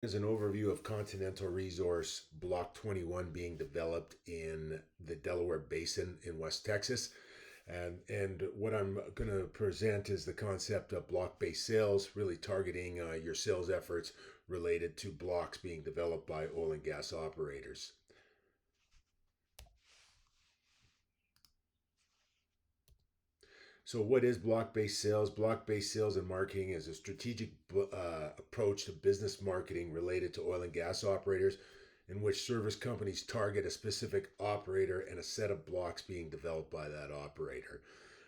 Is an overview of Continental Resource Block 21 being developed in the Delaware Basin in West Texas. And what I'm going to present is the concept of block-based sales, really targeting your sales efforts related to blocks being developed by oil and gas operators. So, what is block based sales? Block based sales and marketing is a strategic approach to business marketing related to oil and gas operators, in which service companies target a specific operator and a set of blocks being developed by that operator.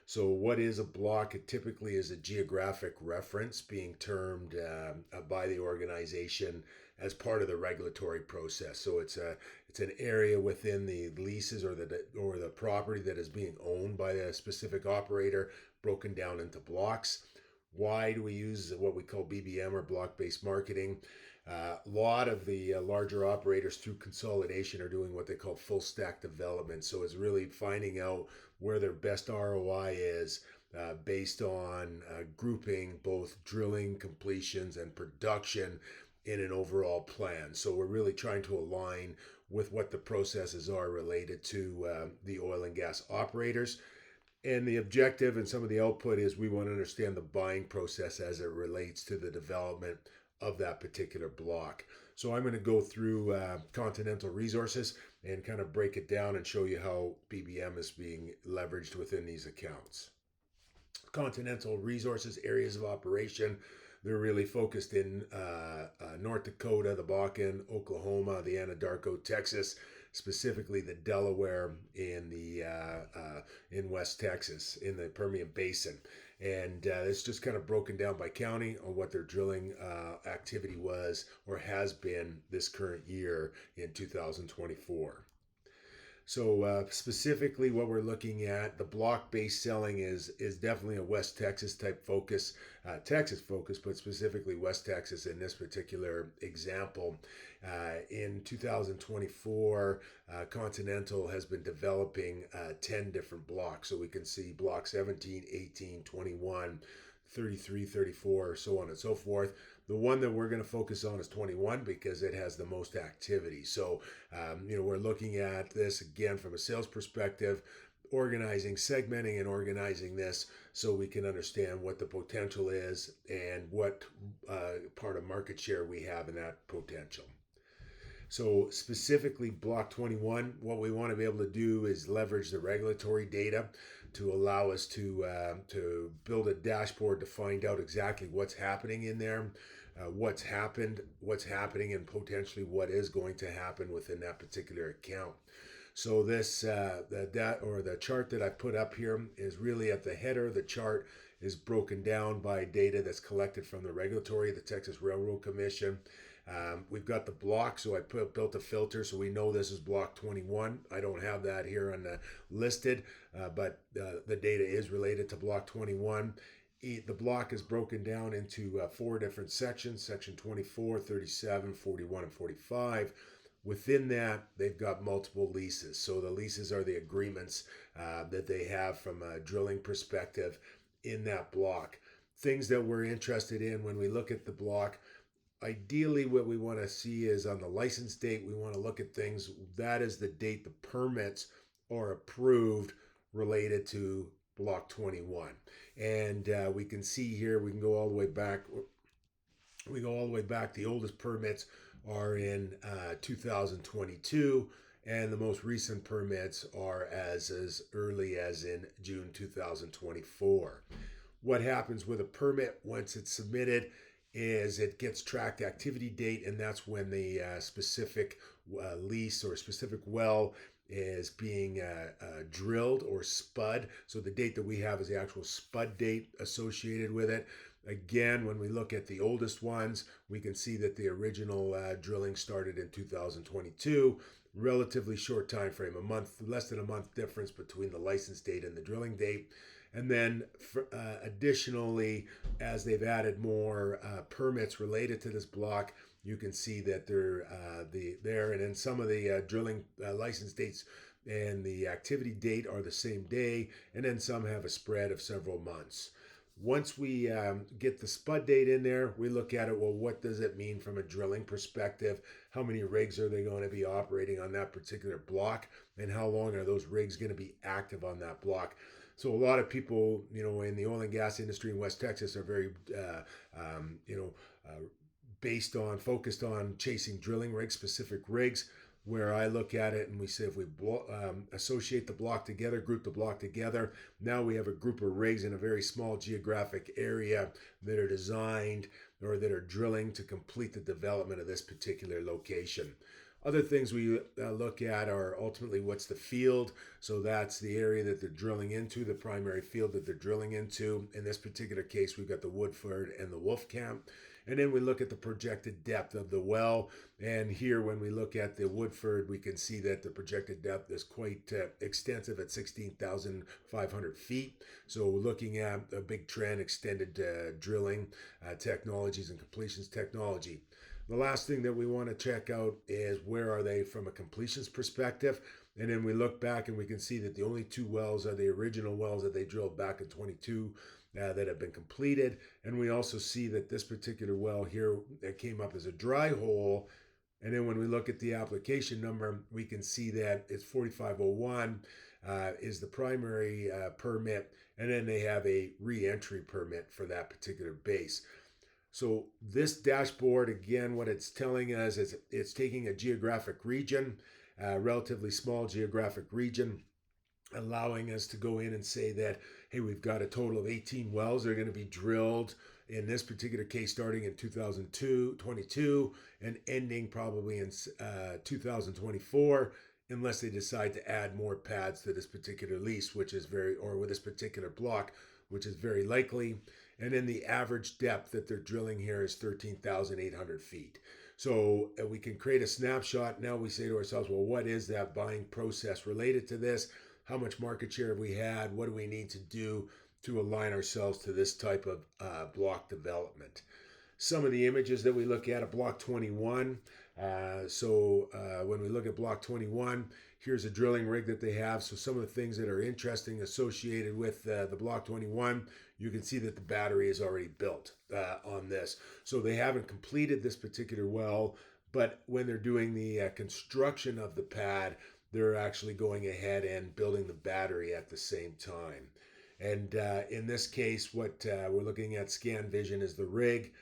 So, what is a block? It typically is a geographic reference being termed by the organization as part of the regulatory process. So, it's an area within the leases or the property that is being owned by a specific operator, broken down into blocks. Why do we use what we call BBM or block based marketing? A lot of the larger operators through consolidation are doing what they call full stack development. So it's really finding out where their best ROI is based on grouping both drilling, completions, and production in an overall plan. So we're really trying to align with what the processes are related to the oil and gas operators. And the objective and some of the output is we want to understand the buying process as it relates to the development of that particular block. So I'm going to go through Continental Resources and kind of break it down and show you how BBM is being leveraged within these accounts. Continental Resources areas of operation. They're really focused in North Dakota, the Bakken, Oklahoma, the Anadarko, Texas, specifically the Delaware in West Texas in the Permian Basin, and it's just kind of broken down by county on what their drilling activity was or has been this current year in 2024. So specifically, what we're looking at, the block-based selling is definitely a West Texas type focus, Texas focus, but specifically West Texas in this particular example. In 2024, Continental has been developing 10 different blocks. So we can see block 17, 18, 21, 33, 34, so on and so forth. The one that we're going to focus on is 21 because it has the most activity. So, we're looking at this again from a sales perspective, organizing, segmenting, and organizing this so we can understand what the potential is and what part of market share we have in that potential. So specifically block 21, what we want to be able to do is leverage the regulatory data to allow us to build a dashboard to find out exactly what's happening in there, what's happened, what's happening, and potentially what is going to happen within that particular account. So this the chart that I put up here is really at the header. The chart is broken down by data that's collected from the regulatory, the Texas Railroad Commission. We've got the block, so I built a filter so we know this is block 21. I don't have that here on the listed, but the data is related to block 21. The block is broken down into four different sections: section 24, 37, 41, and 45. Within that, they've got multiple leases. So the leases are the agreements that they have from a drilling perspective in that block. Things that we're interested in when we look at the block, ideally what we want to see is on the license date, we want to look at things that is the date the permits are approved related to block 21. And we can see here, we can go all the way back. We go all the way back. The oldest permits are in 2022, and the most recent permits are as early as in June 2024. What happens with a permit once it's submitted is it gets tracked activity date, and that's when the specific lease or specific well is being drilled or spud. So the date that we have is the actual spud date associated with it. Again, when we look at the oldest ones, we can see that the original drilling started in 2022. Relatively short time frame, a month, less than a month difference between the license date and the drilling date. And then additionally, as they've added more permits related to this block, you can see that they're there. And then some of the drilling license dates and the activity date are the same day, and then some have a spread of several months. Once we get the spud date in there, we look at it. Well, what does it mean from a drilling perspective? How many rigs are they going to be operating on that particular block? And how long are those rigs going to be active on that block? So a lot of people, in the oil and gas industry in West Texas are very, focused on chasing drilling rigs, specific rigs. Where I look at it and we say if we associate the block together, group the block together, now we have a group of rigs in a very small geographic area that are designed or that are drilling to complete the development of this particular location. Other things we look at are ultimately what's the field. So that's the area that they're drilling into, the primary field that they're drilling into. In this particular case, we've got the Woodford and the Wolfcamp. And then we look at the projected depth of the well. And here, when we look at the Woodford, we can see that the projected depth is quite extensive at 16,500 feet. So looking at a big trend, extended drilling technologies and completions technology. The last thing that we want to check out is where are they from a completions perspective. And then we look back and we can see that the only two wells are the original wells that they drilled back in 22 that have been completed. And we also see that this particular well here that came up as a dry hole. And then when we look at the application number, we can see that it's 4501 is the primary permit. And then they have a re-entry permit for that particular base. So this dashboard, again, what it's telling us is it's taking a geographic region, a relatively small geographic region, allowing us to go in and say that, hey, we've got a total of 18 wells that are going to be drilled in this particular case starting in 2022 and ending probably in 2024, unless they decide to add more pads to this particular lease, with this particular block, which is very likely. And then the average depth that they're drilling here is 13,800 feet. So we can create a snapshot. Now we say to ourselves, well, what is that buying process related to this? How much market share have we had? What do we need to do to align ourselves to this type of block development? Some of the images that we look at Block 21. When we look at Block 21, here's a drilling rig that they have. So some of the things that are interesting associated with the Block 21, you can see that the battery is already built on this. So they haven't completed this particular well, but when they're doing the construction of the pad, they're actually going ahead and building the battery at the same time. And in this case, what we're looking at, Scan Vision, is the rig.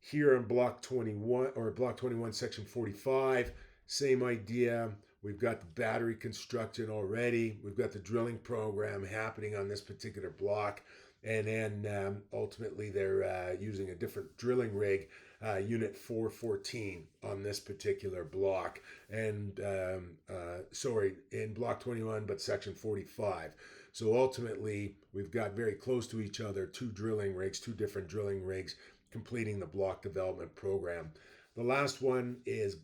Here in Block 21, or Block 21, Section 45, same idea. We've got the battery constructed already. We've got the drilling program happening on this particular block. And then ultimately they're using a different drilling rig, Unit 414, on this particular block. And in Block 21, but Section 45. So ultimately, we've got very close to each other, two different drilling rigs, completing the block development program. The last one is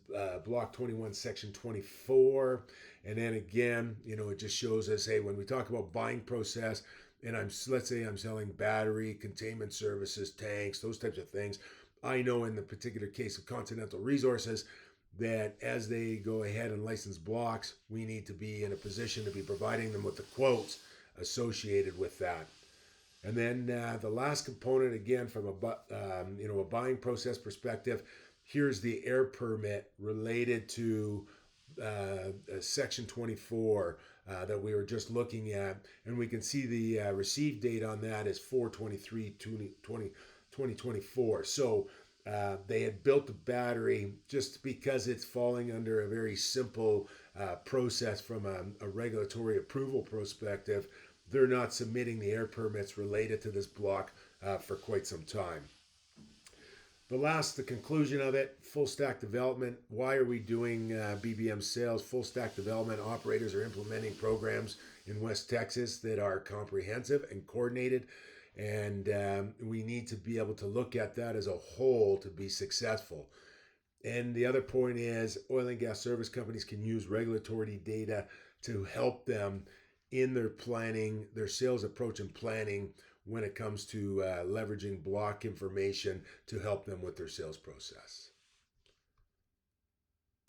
Block 21, Section 24. And then again, it just shows us, hey, when we talk about buying process, and let's say I'm selling battery, containment services, tanks, those types of things, I know in the particular case of Continental Resources that as they go ahead and license blocks, we need to be in a position to be providing them with the quotes associated with that. And then the last component, again, from a buying process perspective, here's the air permit related to Section 24 that we were just looking at. And we can see the receive date on that is 4/23/2024. So they had built the battery just because it's falling under a very simple process from a regulatory approval perspective. They're not submitting the air permits related to this block for quite some time. The conclusion of it, full stack development. Why are we doing BBM sales? Full stack development operators are implementing programs in West Texas that are comprehensive and coordinated. And we need to be able to look at that as a whole to be successful. And the other point is oil and gas service companies can use regulatory data to help them in their planning, their sales approach and planning when it comes to leveraging block information to help them with their sales process.